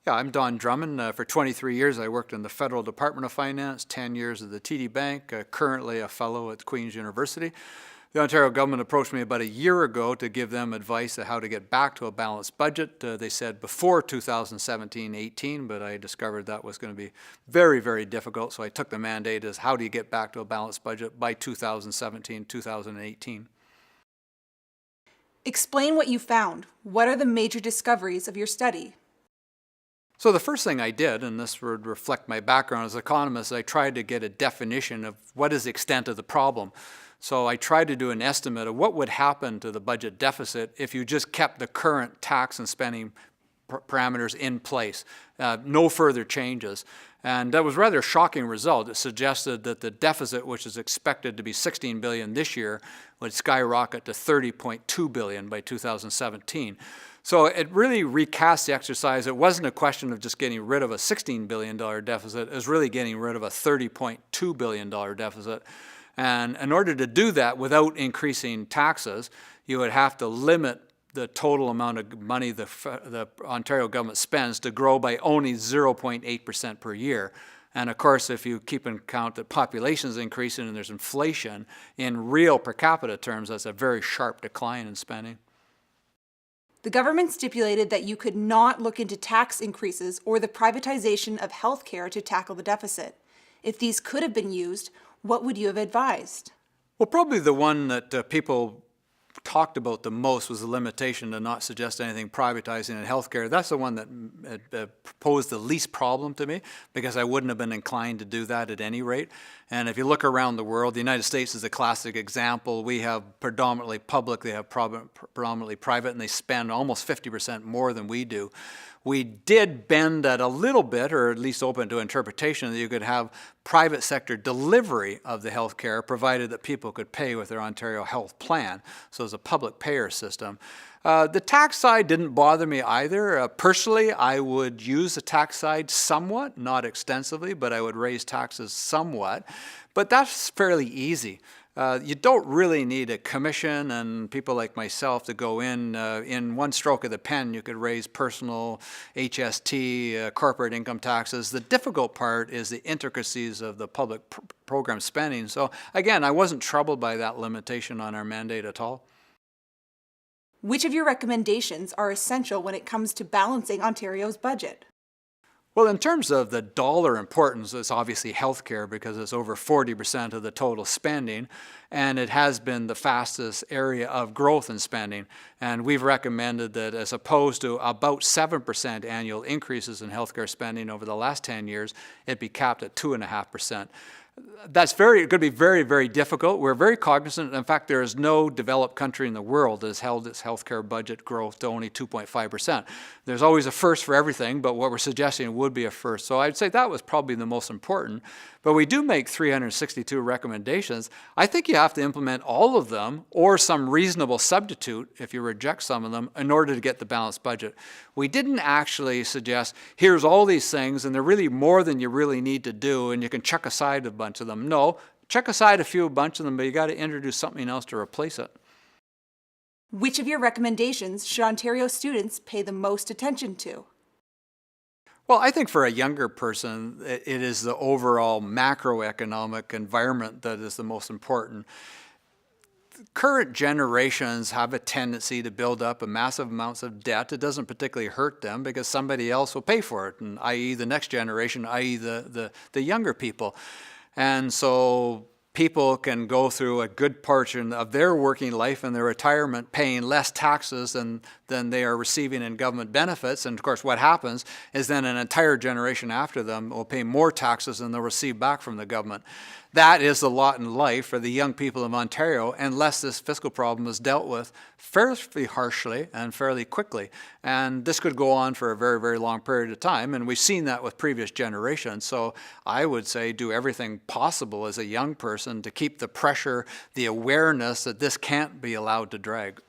Yeah, I'm Don Drummond. For 23 years, I worked in the Federal Department of Finance, 10 years at the TD Bank, currently a fellow at Queen's University. The Ontario government approached me about a year ago to give them advice on how to get back to a balanced budget. They said before 2017-18, but I discovered that was going to be very, very difficult, so I took the mandate as how do you get back to a balanced budget by 2017-2018. Explain what you found. What are the major discoveries of your study? So the first thing I did, and this would reflect my background as an economist, I tried to get a definition of what is the extent of the problem. So I tried to do an estimate of what would happen to the budget deficit if you just kept the current tax and spending parameters in place, no further changes. And that was rather a shocking result. It suggested that the deficit, which is expected to be $16 billion this year, would skyrocket to $30.2 billion by 2017. So it really recast the exercise. It wasn't a question of just getting rid of a $16 billion deficit. It was really getting rid of a $30.2 billion deficit. And in order to do that without increasing taxes, you would have to limit the total amount of money the Ontario government spends to grow by only 0.8% per year. And of course, if you keep in account that population is increasing and there's inflation, in real per capita terms, that's a very sharp decline in spending. The government stipulated that you could not look into tax increases or the privatization of healthcare to tackle the deficit. If these could have been used, what would you have advised? Well, probably the one that people talked about the most was the limitation to not suggest anything privatizing in healthcare. That's the one that posed the least problem to me, because I wouldn't have been inclined to do that at any rate. And if you look around the world, the United States is a classic example. We have predominantly public, they have predominantly private, and they spend almost 50% more than we do. We did bend that a little bit, or at least open to interpretation, that you could have private sector delivery of the health care, provided that people could pay with their Ontario Health Plan. So it's a public payer system. The tax side didn't bother me either. Personally, I would use the tax side somewhat, not extensively, but I would raise taxes somewhat. But that's fairly easy. You don't really need a commission and people like myself to go in one stroke of the pen. You could raise personal, HST, corporate income taxes. The difficult part is the intricacies of the public program spending. So again, I wasn't troubled by that limitation on our mandate at all. Which of your recommendations are essential when it comes to balancing Ontario's budget? Well, in terms of the dollar importance, it's obviously healthcare, because it's over 40% of the total spending, and it has been the fastest area of growth in spending. And we've recommended that, as opposed to about 7% annual increases in healthcare spending over the last 10 years, it be capped at 2.5%. That's going to be very, very difficult. We're very cognizant. In fact, there is no developed country in the world that has held its healthcare budget growth to only 2.5%. There's always a first for everything, but what we're suggesting would be a first. So I'd say that was probably the most important. But we do make 362 recommendations. I think you have to implement all of them, or some reasonable substitute if you reject some of them, in order to get the balanced budget. We didn't actually suggest, here's all these things, and they're really more than you really need to do, and you can chuck aside a bunch of them. No, check aside a bunch of them, but you got to introduce something else to replace it. Which of your recommendations should Ontario students pay the most attention to? Well, I think for a younger person, it is the overall macroeconomic environment that is the most important. Current generations have a tendency to build up a massive amounts of debt. It doesn't particularly hurt them because somebody else will pay for it, and i.e. the next generation, i.e. the younger people. And so people can go through a good portion of their working life and their retirement paying less taxes than they are receiving in government benefits. And of course, what happens is then an entire generation after them will pay more taxes than they'll receive back from the government. That is the lot in life for the young people of Ontario, unless this fiscal problem is dealt with fairly harshly and fairly quickly. And this could go on for a very, very long period of time, and we've seen that with previous generations. So I would say do everything possible as a young person to keep the pressure, the awareness that this can't be allowed to drag.